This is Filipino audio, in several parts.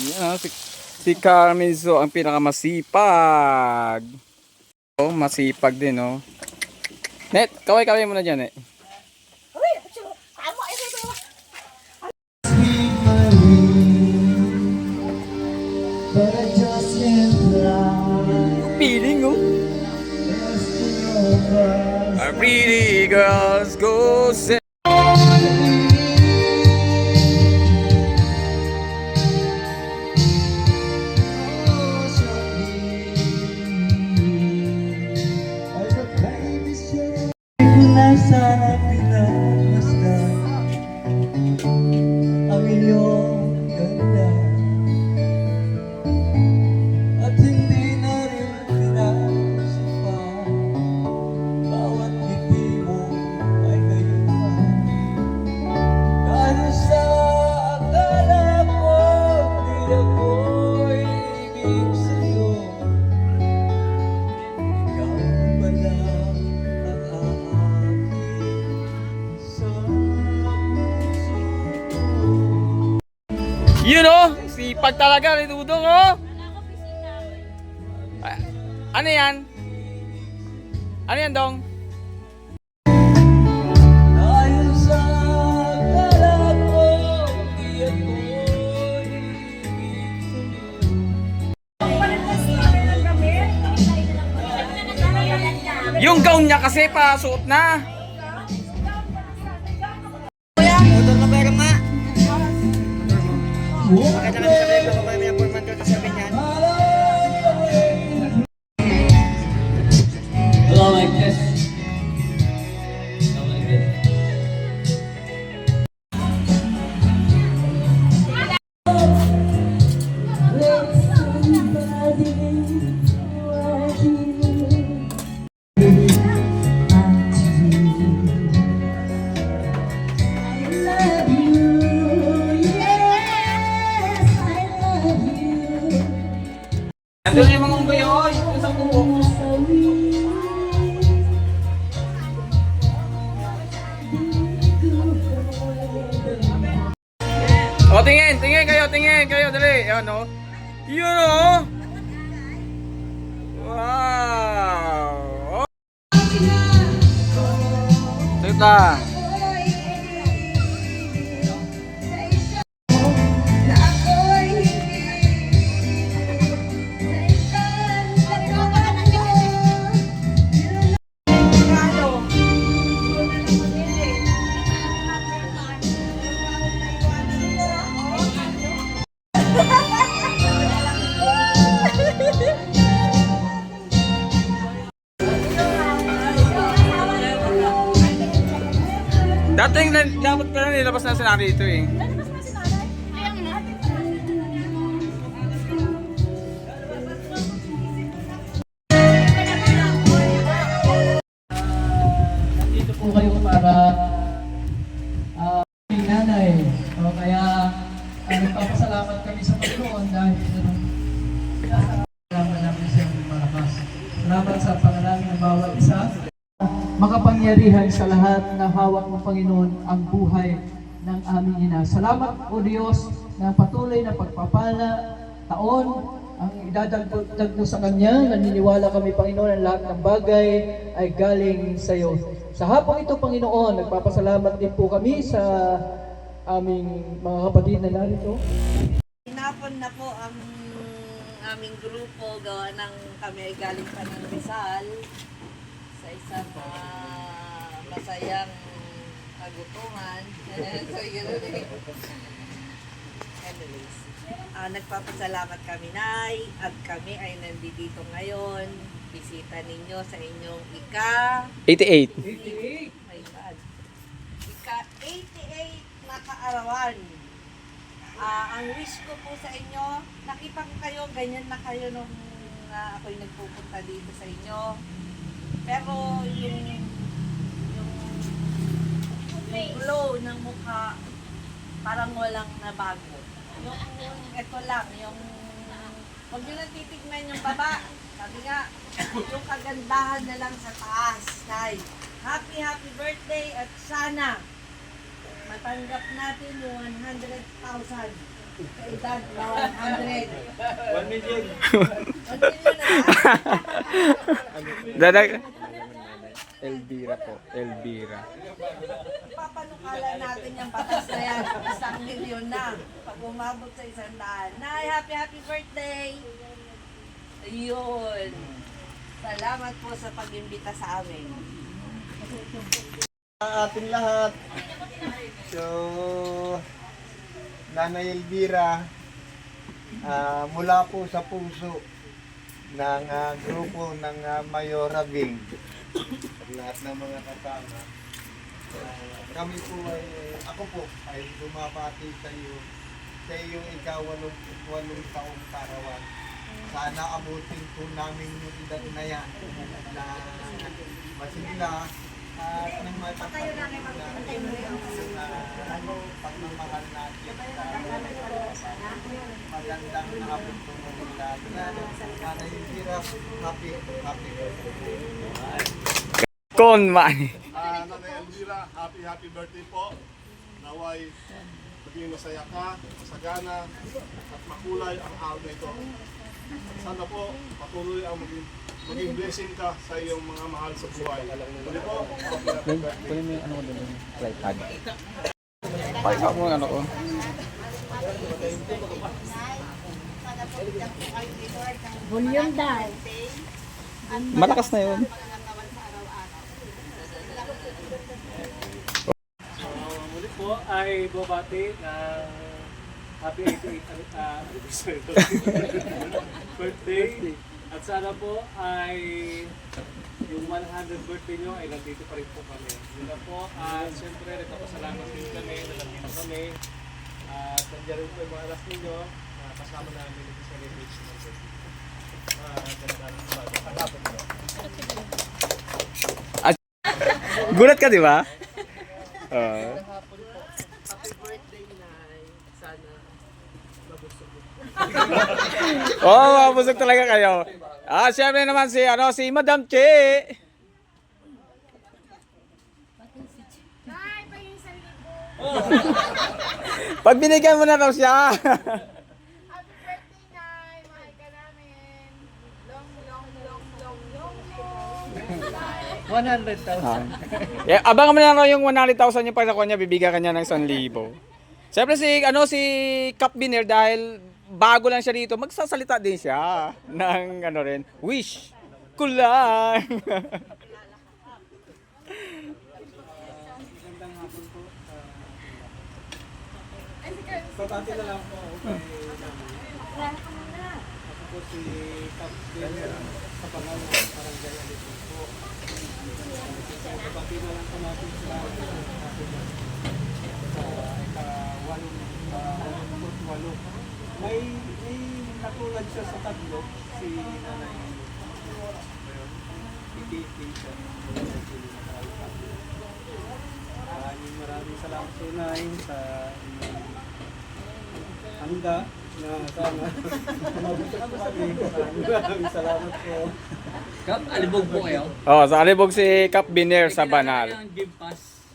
Yan, si Carmen Zo ang pinakamasipag. Oh, masipag din, oh. Net, kaway-kaway muna dyan, eh. Feeling, oh. Our pretty girls go say. Sana pinagmasdan ang iyong ganda at hindi na rin pinasipan bawat ngiti mo ay gayon pa dahil sa akala ko di ako'y ibig sa'yo ikaw pala Yun, oh, sipag talaga ni Dudong, oh. Ano yan? Ano yan, Dong? dahil sa akala ko di ako'y ibig sa'yo. Yung gown niya kasi pasuot na. Motor na pera ma. Bakit naman sabi ko kung may appointment ko sabi niyan? Hello, like this. Hello, like this. Nandun yung mga unggoy, oh. Yung sa kuko. O, tingin kayo, dali. Yan, oh. Yun, oh. Wow. Oh. Tita. Dating dapat pala nilabas na si Nari ito, eh. Dito po kayo para nanay. O kaya nagpapasalamat kami sa Panginoon dahil salamat namin sa iyong malakas. Salamat sa panalangin ng bawat isa. Makapangyarihan sa lahat na hawak ng Panginoon ang buhay ng aming ina. Salamat o Diyos na patuloy na pagpapala, taon, ang idadagdag mo sa Kanya. Naniniwala kami, Panginoon, ang lahat ng bagay ay galing sa iyo. Sa hapong ito, Panginoon, nagpapasalamat din po kami sa aming mga kapatid na narito. Hinapon na po ang aming grupo, gawa ng kami ay galing pa ng Rizal sa isang masayang kagutungan. So yun ulit. Anyways, nagpapasalamat kami, Nay, at kami ay nandito ngayon. Bisita ninyo sa inyong 88. my God, ika-88 na kaarawan. Ang wish ko po sa inyo, nakita ko kayo, ganyan na kayo nung ako'y nagpupunta dito sa inyo. Pero yung glow ng mukha, parang walang nabago. Ito lang, huwag nyo lang titignan yung baba. Sabi nga, yung kagandahan na lang sa taas. Tay, happy birthday at sana matanggap natin yung 100,000 sa edad na 100. 1 million. 1 million na lang. Dadag. Elvira po. Elvira. Papanukala natin yung batas na yan. 1 milyon na. Pag umabot sa 100. Nay, happy birthday! Ayun. Salamat po sa pag-imbita sa amin. Ating lahat. So, Nanay Elvira, mula po sa puso ng grupo ng Mayora Bing at lahat ng mga kasama. Kami po ay, ako po ay bumabati sa iyong ika-8 taong karawan. Sana abutin po namin yung edad na yan na masigla at nang matapagin na pagmamahal natin sa magandang abot po ng edad. Sana yung hirap, happy birthday. Con man. Nanay Elvira, happy birthday po. Naway maging masaya ka, masagana, at makulay ang araw na ito. Sana po patuloy ang maging blessing ka sa iyong mga mahal sa buhay. Muli po, happy birthday. Kunin mo yung ano ko doon, yung tripod. Pakita mo yung ano ko. Volume daw. Malakas na yun. Muli po ay bumati ng happy 88th anniversary birthday. At sana po ay yung 100 birthday nyo ay nandito pa rin po kami. Yun na po. Siyempre, nagpapasalamat din kami na nandito kami. At nandiyan rin po yung mga alas ninyo. Kasama namin ito sa celebration ng birthday. Pagkapon po. Gulat ka, di ba? Happy birthday, Nay. Sana Mabusog talaga kayo. Siyempre naman si Madam Che. Pag binigyan mo na raw siya. Happy birthday, Nay! Mahal ka namin! Long life! 100,000. Abangan mo na raw yung 100,000 yung pagkakuha niya, bibigyan kanya ng 1,000. Siyempre si Cap Biner dahil bago lang siya dito, magsasalita din siya ng wish ko lang. Pagkati na lang po ako kay ako po si Captain sa pangalan ng Barangay Alipin po. Pagkati na lang po natin sa ika-8. May katulad siya sa tatlo, si Nanay. Ikikin siya. Maraming salamat po, Nay, sa handa na sana mabutot po kami. Maraming salamat po. Kap, alibog po kayo? Sa alibog si Cap Biner sa Banal. Ang Game Pass.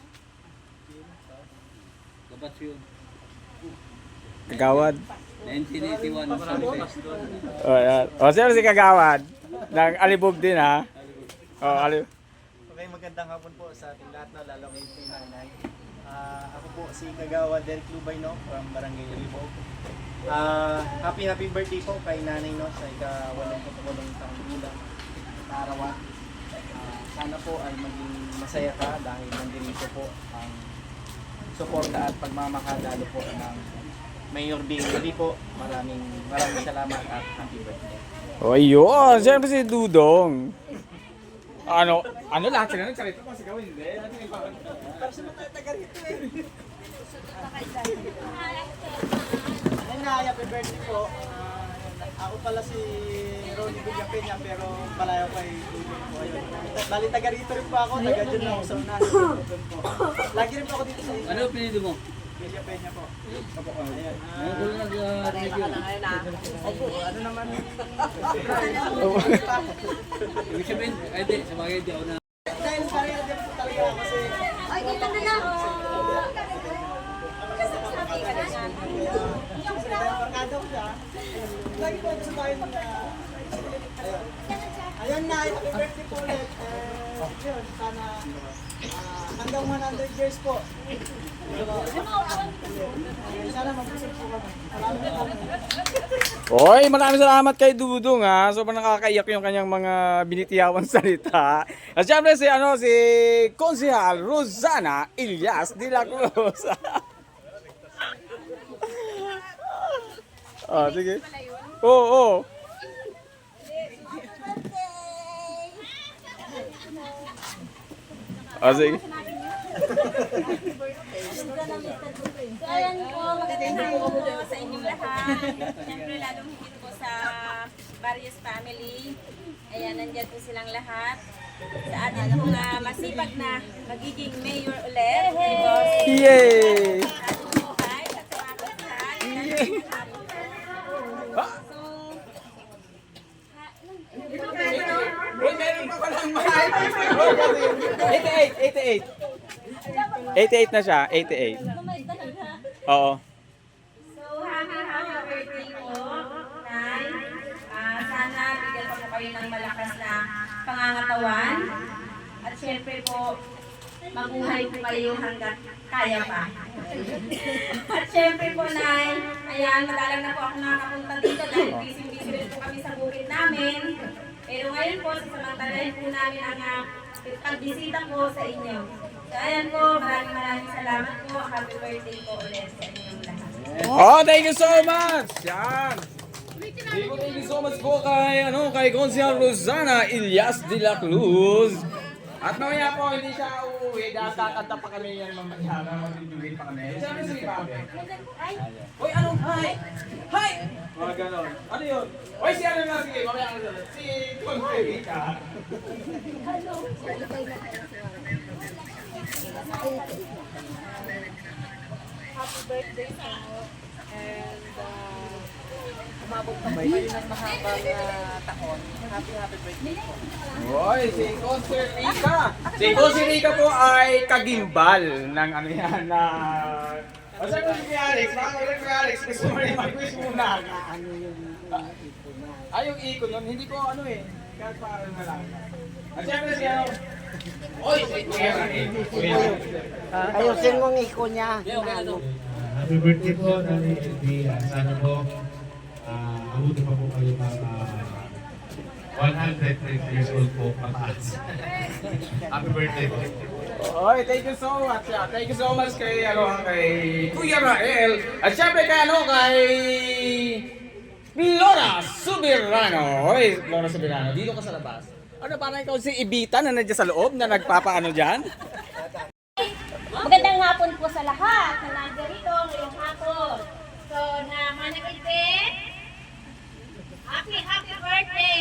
Dapat yun. Kagawad. 1981 Siyempre si Kagawad. Ng alibog din ha. Okay, magandang hapon po sa ating lahat, no, lalo kay Nanay. Ako po si Kagawa Del Clubay, no, from Barangay Alibog. Happy birthday po kay Nanay, no, sa ika-88 taong gulang na arawan. Sana po ay maging masaya ka dahil nandito po ang suporta at pagmamahal lalo po ng Mayor Bing. Hindi po, maraming salamat at happy birthday. Ayun, siyempre si Dudong. Ano lahat sila nagsalita pa sigaw hindi. Ayun na, happy birthday po. Ako pala si Ronnie Villapena pero palayo kay Ruben po. Ayun. Bali taga rito rin po ako, taga dyan lang sa unahan. Doon po. Lagi rin po ako dito sa inyo. Ano pinili mo? Villapena po. Ayun. Ano nag-review? Ano naman? Ibig sabihin, ay di, sa bagay di ako na. Dahil pareho din po talaga ako kasi Ay, dito na lang. barkada ko siya. Lagi po sa bahay na ayun na, happy birthday po ulit. Yun, sana hanggang 100 years po. Sana mag-usap po kami. Oy, maraming salamat kay Dudong ha. Sobrang nakakaiyak yung kanyang mga binitiyawang salita. At syempre si Konsehal Rosana Ilyas de la Cruz. Sige. Oo. Sige. So ayan po, magandang hapon po sa inyong lahat. Siyempre lalong higit po sa various family. Ayan, nandyan po silang lahat. Sa atin po masipag na magiging mayor ulit. Yay! Ating buhay at sa mga kasal. So, Uy, meron pa palang mahal. 88. 88 na siya, 88. Oo. So, happy birthday po, Nay. Sana bigyan pa po kayo ng malakas na pangangatawan. At syempre po, mabuhay po kayo hanggang kaya pa. At syempre po, Nay, ayan, madalang na po ako nakakapunta dito dahil busy-busy rin po kami sa bukid namin. Pero ngayon po, sasamantalahin po namin ang pagbisita po sa inyo. So, ayan po, maraming salamat po. Happy birthday po ulit sa inyong lahat. Oh, thank you so much. Yan. Thank you so much po kay Konsehal Rosana Ilyas de la Cruz. At mamaya po, hindi siya uuwi dahil kakanta pa kami yan mamaya na mag-duet pa kami. Sabi sige pa. Uy, anong hi? Hi! Mga ganon. Ano yun? Uy, si ano na, sige, mamaya ako dyan. Si Conferita. Happy birthday sa inyo. And umabot pa kayo ng mahabang taon. Happy birthday po. Uy, si Conferita. Si Conferita po ay kagimbal ng ano yan na... Basta ko si Alex, makakailan ko Alex, gusto mo rin mag-wish muna. Ano yung ikon niya? Ay, yung ikon yun, hindi ko ano eh. Kahit parang lang. At syempre si ano, oy, si Kuya. Ayusin mong iko niya. Happy birthday po, Nanay LB. Sana po, abutin pa po kayo ng 130 years old po pataas. Happy birthday po. Oy, thank you so much. Thank you so much kay Kuya Rael. At syempre kay Laura Subirano. Oy, Laura Subirano, dito ka sa labas. Ano, parang ikaw si Ibita na nandiyan sa loob na nagpapaano dyan? Magandang hapon po sa lahat na nandirito ngayong hapon. So, na manakitbit, happy birthday!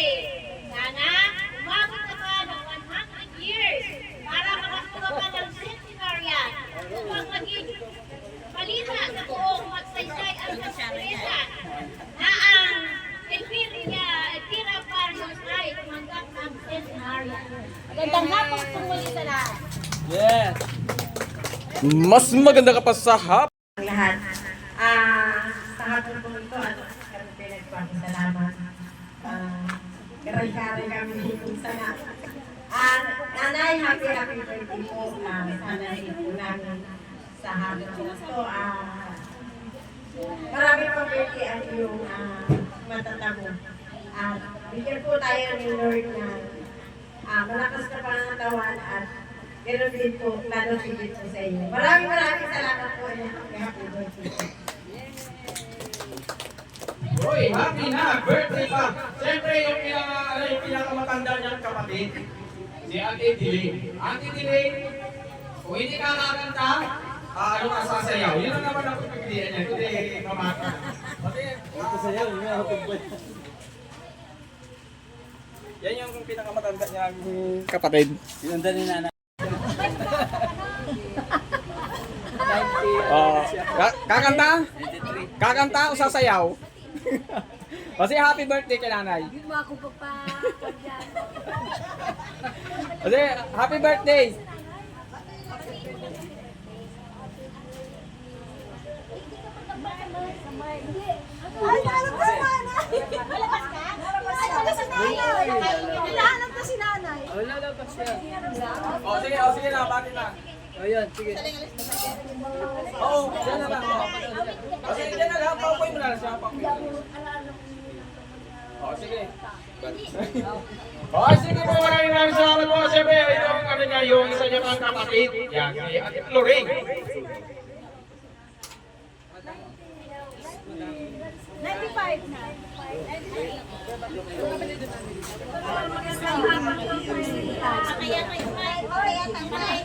Sana, umabot ka pa ng 100 years para makakuha ka ng centenarian upang maging balita sa buong magsaysay ang kasaresan na ang Elvira Barrios ay tumanggap ng centenarian. Magandang hapon po muli sa lahat. Yes! Mas maganda ka pa sa hap. Ang lahat. Sa hapon po ito at kami pinagpapasalamat. Karay-karay kami dito sana. Nanay, happy birthday po. Sana rin po namin sa hapon po ito. Marami pang birthday ang iyong matatamo. Bigyan po tayo ni Lord na malakas na pangatawan at ganoon din po, lalo higit po sa inyo. Maraming salamat po. Happy birthday. Uy, happy na birthday pa. Siyempre yung pinakamatanda niyang kapatid. Si si Ate Diling. Ate Diling, kung hindi ka kakanta, ano ka sasayaw? Yun ang naman ang pagpipilian niya. Kundi mamaka. Ito sa'yo, yun nga ako Yan yung pinakamatanda niyang kapatid. Sinundan ni Nana. Oh, kakanta? Kakanta o sasayaw? Kasi happy birthday kay nanay. Hindi mo ako papadyan. Kasi happy birthday. Ay, nalap ka si nanay! Nalabas ka? Ay, nalabas si nanay! Nalahanap ka si nanay! Oh, sige na, bakit na? Ayan, sige. Oo, yan na lang. O sige, yan na lang. Paupoy mo na lang siya. Paupoy mo. O, sige. O, sige po, maraming salamat po. Siyempre, yung ano niya, yung isa niya pang kapatid. Yan, si Ate Lorraine. 95 na. Kaya kayo may kaya tamay.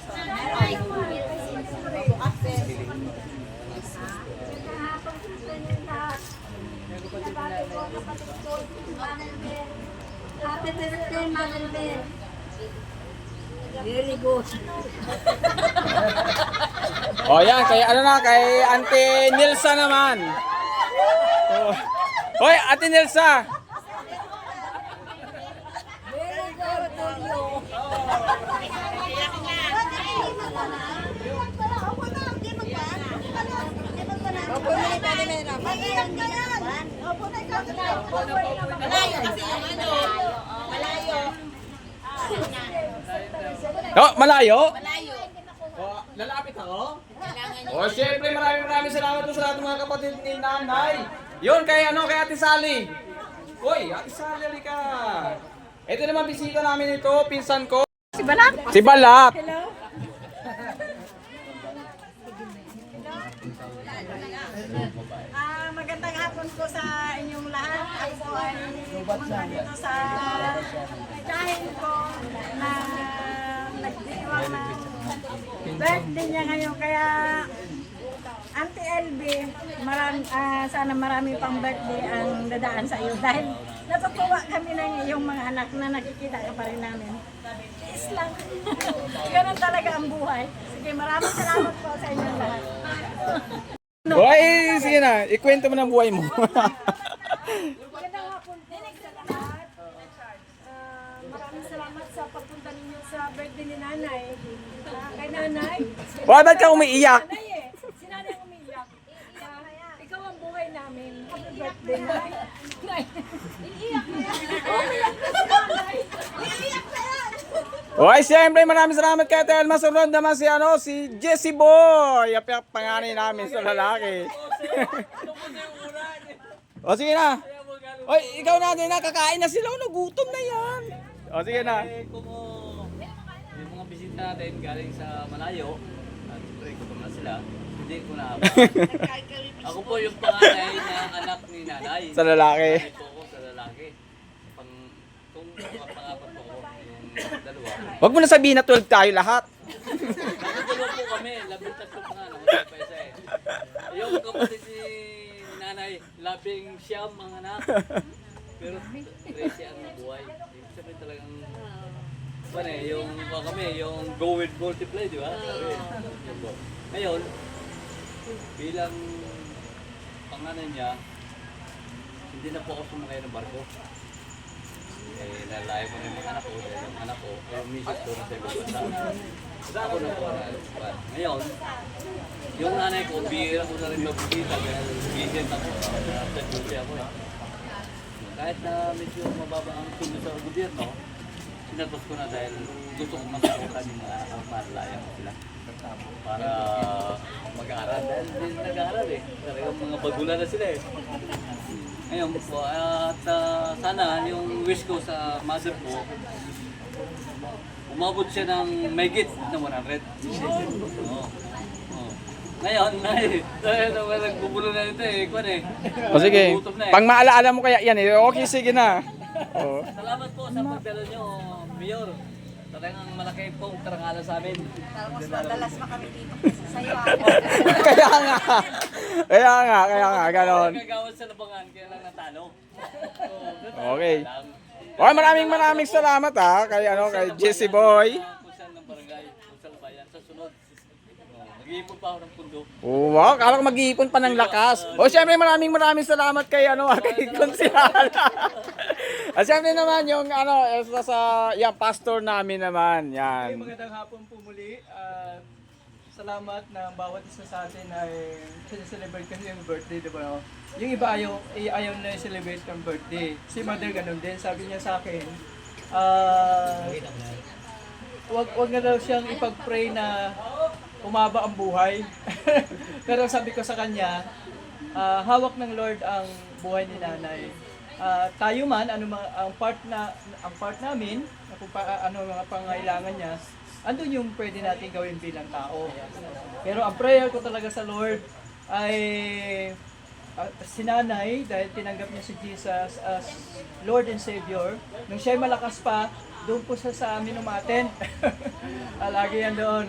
Happy birthday, Mother Bear. Very good. O, yan, kay ano na, kay Ate Nilsa naman. Oh. Hoy, Ate Nilsa. Very good to you. Oh, malayo? Malayo. Oh, lalapit ako? Oh, syempre maraming salamat po sa lahat ng mga kapatid ni Nanay. Yun, kay Ate Sally. Hoy, Ate Sally, halika. Ito naman bisita namin ito, pinsan ko. Si Balak. Si Balak. Hello. Magandang hapon po sa inyong lahat. Ako po ay pumunta dito sa kain ko na nagdiwang na birthday niya ngayon. Kaya Auntie LB, sana marami pang birthday ang dadaan sa iyo dahil natutuwa kami ng iyong mga anak na nakikita ka pa rin namin. Tiis lang. Ganun talaga ang buhay. Sige, maraming salamat po sa inyong lahat. Hoy, sige na, ikwento mo ng buhay mo. Magandang hapon po sa lahat. Maraming salamat sa pagpunta ninyo sa birthday ni Nanay. Kay Nanay. Why ba't ka umiiyak? Nanay eh. Si Nanay ang umiiyak. Ikaw ang buhay namin. Happy birthday, Nay. Nay. Iiyak na yan. Umiiyak na si Nanay. Iiyak na yan. Hoy, siyempre maraming salamat kay Ate Elma. Sunod naman si Jesse Boy. Yung panganay namin sa lalaki. O sige na. Hoy, ikaw na din na, kakain na sila. Nagutom na yan. O sige na. Yung mga bisita natin galing sa malayo, at siyempre gutom na sila, hindi ko na ako po yung panganay na anak ni Nanay. Sa lalaki. Panganay po ako sa lalaki. Kung pangapat po ako, yung dalawa. Huwag mo na sabihin na 12 tayo lahat. Nakadalawa po kami, 13 pa nga, namatay pa isa eh. Yung kapatid ni Nanay, 11 mga anak. Pero 13 ang buhay. Ibig sabihin talagang yung kami, yung go with multiply, di ba? Yun po. Ngayon, bilang pangalan niya, hindi na po ako sumakay ng barko. Nalayo ko na yung mga anak ko, dahil yung anak ko, yung misis ko na sa ibang bansa. Ako na po na. Ngayon, yung nanay ko, bihira ko na rin mabibita dahil busy ako. Sa duty ako eh. Kahit na medyo mababa ang sundo sa gobyerno, sinatos ko na dahil gusto kong masukutan yung mga anak ko, malaya ko sila. Para mag-aaral. Dahil hindi nag-aaral eh. Talagang mga bagulan na sila eh. Ngayon po, at sana yung wish ko sa mother ko, umabot siya ng mahigit na 100. Oo. Ngayon, nagbubulo na ito eh. Kwan eh. O sige, Gutom na eh. pang maalaala mo kaya yan eh. Okay, sige na. O. Salamat po sa pagdala nyo, Mayor. Talagang malaki pong karangalan sa amin. Parang mas madalas pa kami dito sa iyo. Kaya nga, ganon. Nagagawan sa labangan, kaya lang natalo. Okay. Okay, maraming salamat kay Jesse Boy. Kung saan ng barangay, kung saan bayan, sa sunod. Nag-iipon pa ako ng pundo. Oh, wow, kala ko mag-iipon pa ng lakas. O syempre maraming salamat kay kay Konsehal. At syempre naman yung yan pastor namin naman. Ay, Yan. magandang hapon po muli. Salamat na bawat isa sa atin ay celebrate kasi yung birthday, di ba? No? Yung iba ayaw na celebrate ng birthday. Si mother ganun din. Sabi niya sa akin, wag na daw siyang ipag-pray na umaba ang buhay. Pero sabi ko sa kanya, hawak ng Lord ang buhay ni nanay. Tayo man, ang part namin, kung mga pangailangan niya, andun yung pwede natin gawin bilang tao. Pero ang prayer ko talaga sa Lord ay si nanay, dahil tinanggap niya si Jesus as Lord and Savior, nung siya'y malakas pa, doon po siya sa amin umaten. Lagi yan doon,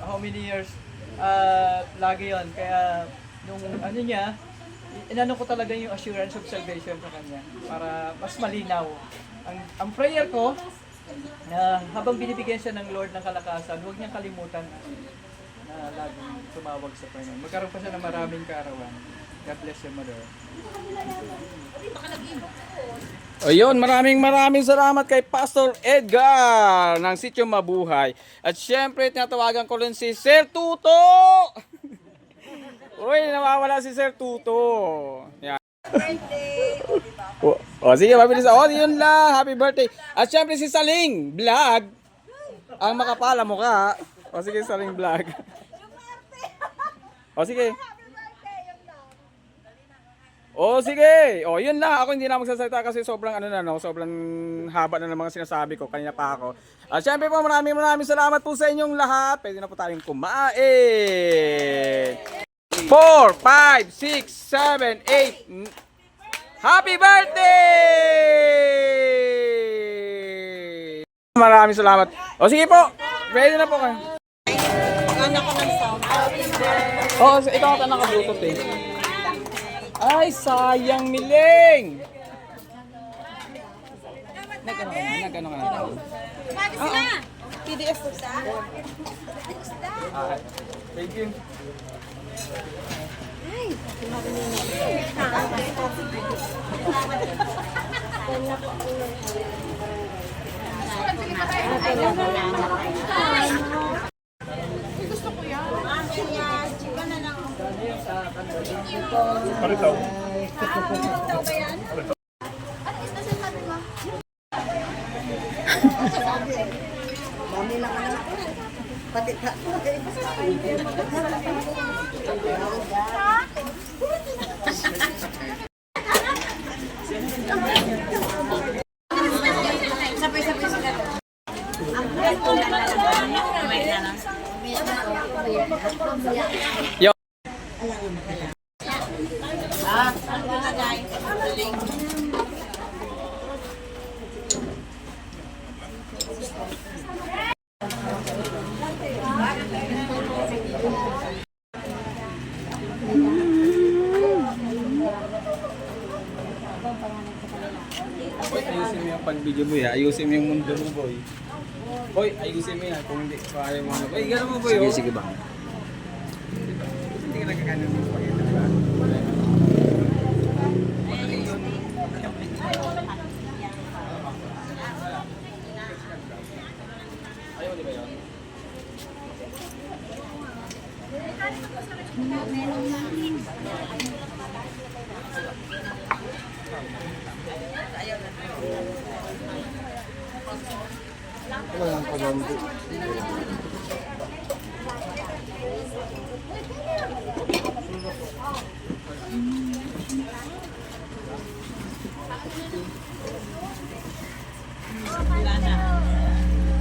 how many years, lagi yon. Kaya nung niya, inano ko talaga yung assurance of salvation sa kanya para mas malinaw. Ang prayer ko, na habang binibigyan siya ng Lord ng kalakasan, huwag niyang kalimutan na laging tumawag sa Panginoon. Magkaroon pa siya ng maraming kaarawan. God bless you, Mother. O yun, maraming salamat kay Pastor Edgar ng Sitio Mabuhay. At syempre, tinatawagan ko rin si Sir Tuto! Uy, nawawala si Sir Tuto. Yan. Sige, mabilis. Yun lang. Happy birthday. At syempre si Saling Vlog. Ang makapala mukha. Sige, Saling Vlog. Sige. Sige. Yun lang. Ako hindi na magsasalita kasi sobrang sobrang haba na ng mga sinasabi ko. Kanina pa ako. At syempre po, maraming salamat po sa inyong lahat. Pwede na po tayong kumain. 4, 5, 6, 7, 8. Happy birthday! Maraming salamat. Sige po. Ready na po kayo. Anak ko ng sound. Ikaw ka naka-bluetooth eh. Ay, sayang miling! Nag-ano ka na? PDF po sa? Thank you. Paritaw. Yo. Ayusin mo yung pag-video mo ayusin mo yung mundo mo, boy. Boy, ayusin mo yan kung hindi kaya mo. Boy, gano'n mo, boy. Sige ba? Hindi ka nagkakanan mo pa yun. Ayaw, di ba yun?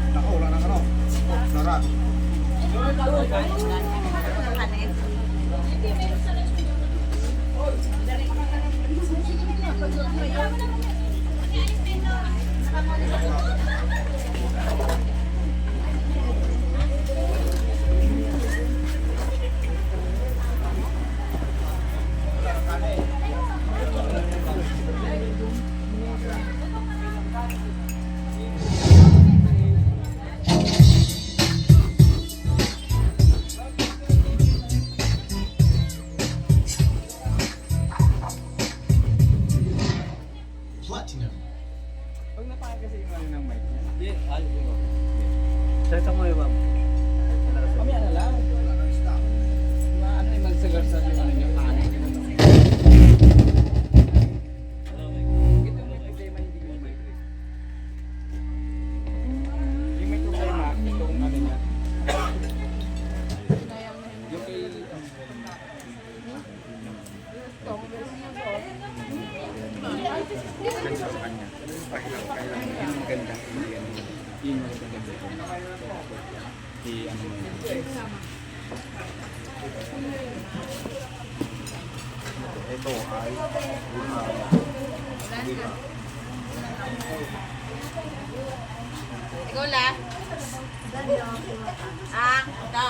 Naku, wala na Sarap. Platinum. Pag napaka kasi yung ano ng mic niya. Salita mo yung ma'am. Mamaya na lang. Ano yung magsagar sa yung ano niya, kanin. Ito may problema, hindi yung mic. Yung may problema, itong ano niya. Yung kay... Ganda sa kanya. Kailangan yun maganda. Yun yung maganda. Ano mo yun. Ito ay Ikaw la. Ah, ito.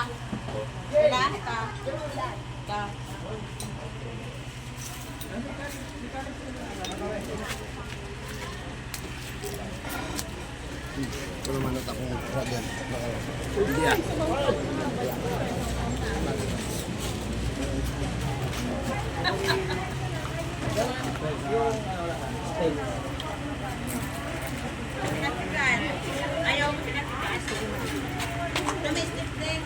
Wala, ito. Ito. Ayaw mo pinatigas. Domestic din.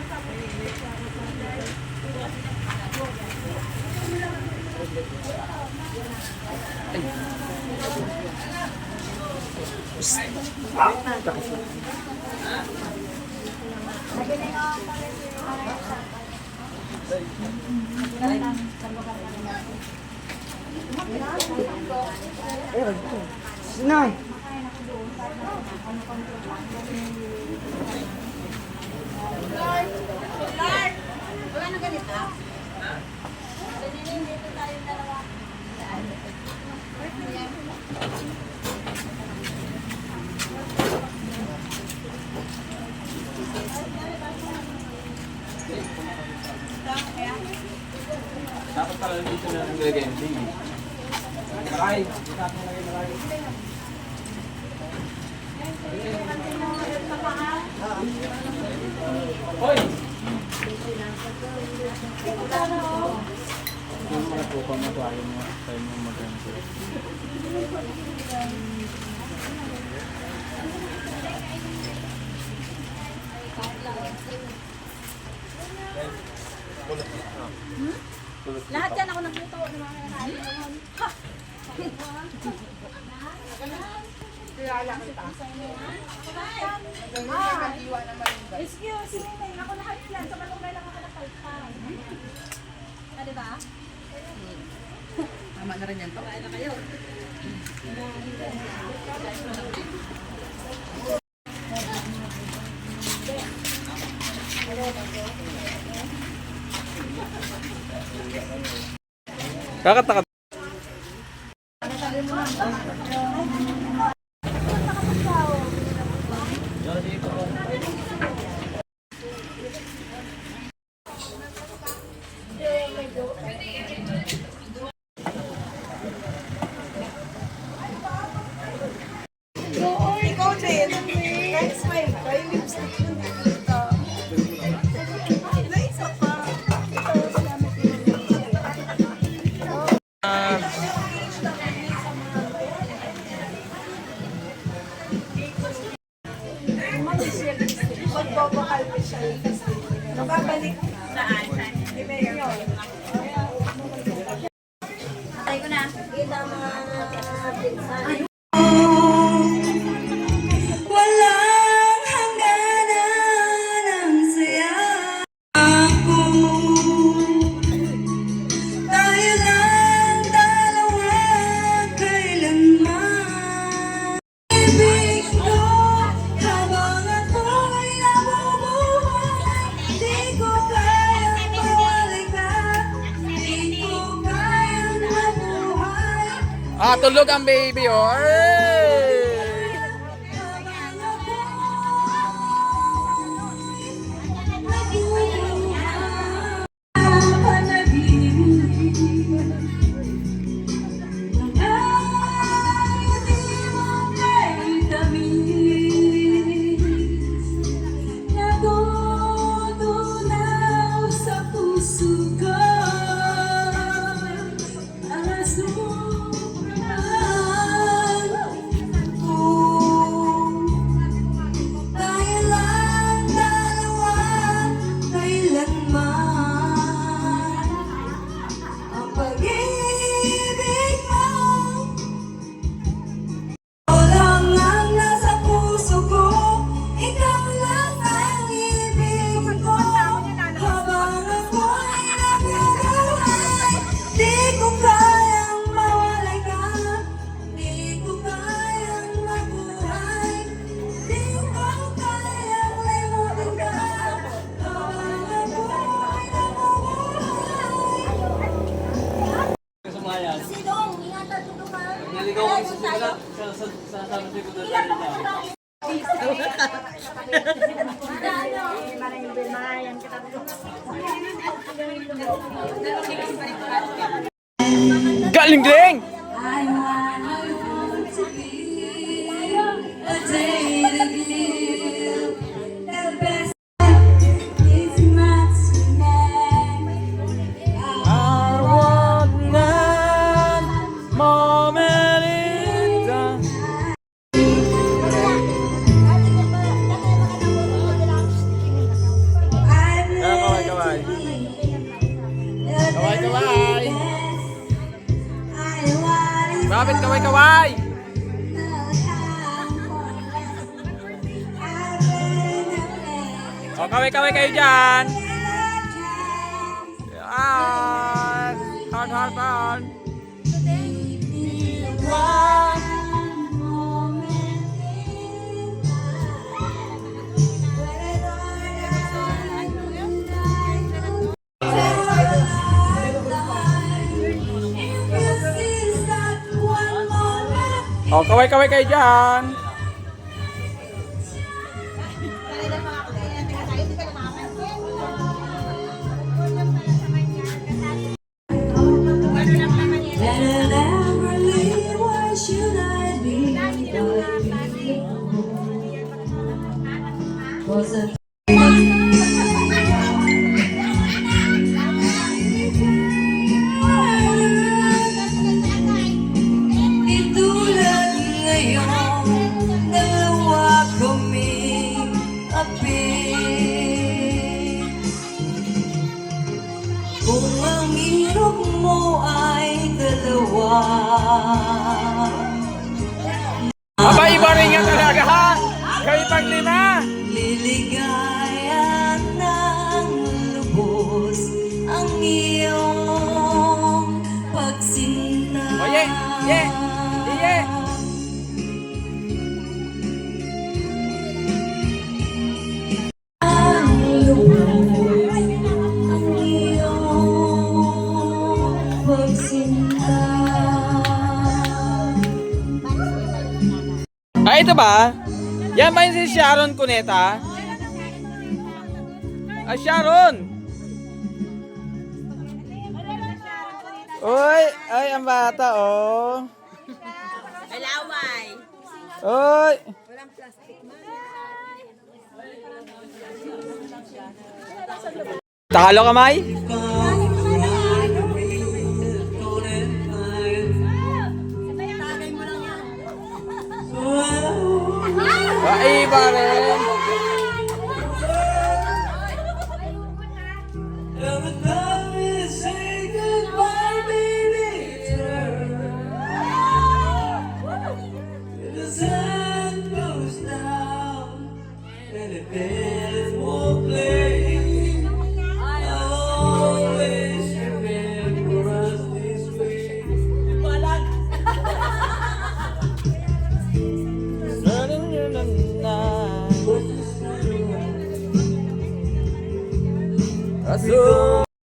Wala na ganito. Dito tayo dalawa. Dapat pala dito na ang nilagay yung TV. Maray! Dapat nilagay maray. Hoy! Yung mga tupang mo tayo mo. Tayo mo maganda. Lahat yan ako nagluto ng mga kakain. Ha! Excuse me, ako lahat yan. Sa malunggay lang ako napalpal. Ah, diba? Tama na rin yan to. Kain na kayo. Kakataka. Ikaw din. Kahit smile ka, yung lipstick mo dito. Isa pa. Ito, sinamit ko magbabakal mo siya. Mababalik saan? Di ba yun? Patay ko na. Kita mga pinsan. Walang hangganan ang saya ako. Tayo lang dalawa kailanman. Ibig ko habang ako'y nabubuhay. Di ko kayang mawalikan. Di ko kayang mabuhay. Ah, tulog ang baby, oh. Ay! Galing din! I want one moment in time. Kaway. Kaway. Bakit kaway? O, kaway kayo dyan. Yan. Hard. O, kaway kayo dyan. Itulad ngayon, dalawa kaming apit. Kung ang hirap mo ay dalawa, Aba, iba rin nga talaga ha. Kayo pang lima. liligaya ng lubos ang iyong pagsinta. O, ye. Ang lubos ang iyong pagsinta. Ah, ito ba? Yan ba yung si Sharon Cuneta? Ah, Sharon! Uy, ay, ang bata, oh. Alaway. Uy! Talo kamay? Ay, iba rin.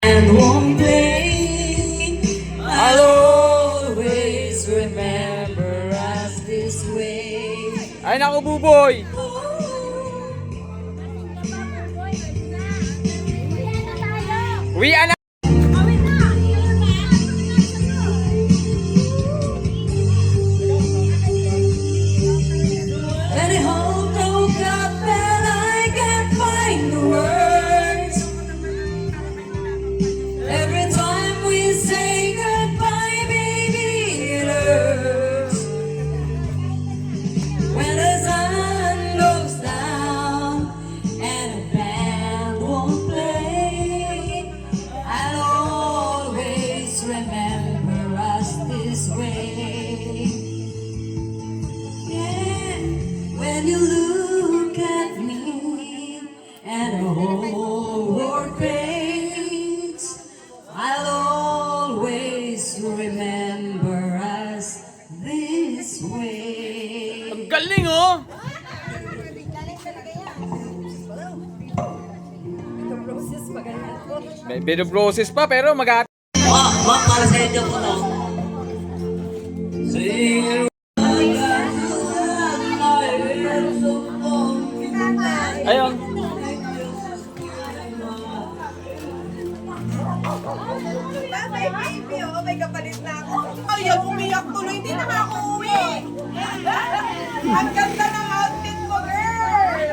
And won't play. I'll always remember us this way. Ay, naku, buboy. Uwi na. When it all broke up and I can't find the words. Every time we say goodbye, baby, it hurts. When the sun goes down and a band won't play, I'll always remember us this way. Yeah, when you look at me and the whole world fades, I'll always remember us this way. Ang galing, oh. May bit of roses pa, pero mag-ate. Para sa inyo po to. May baby, oh. May kapalit na ako. Ayaw, umiyak tuloy. Hindi na ako uwi. Ang ganda ng outfit mo, girl.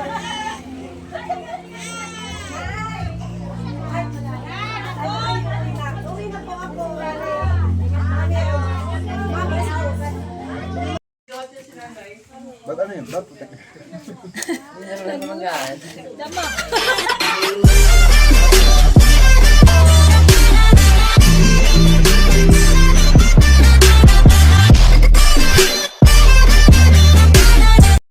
Uwi na po ako. Ba't ano yun? Ba't? Dama.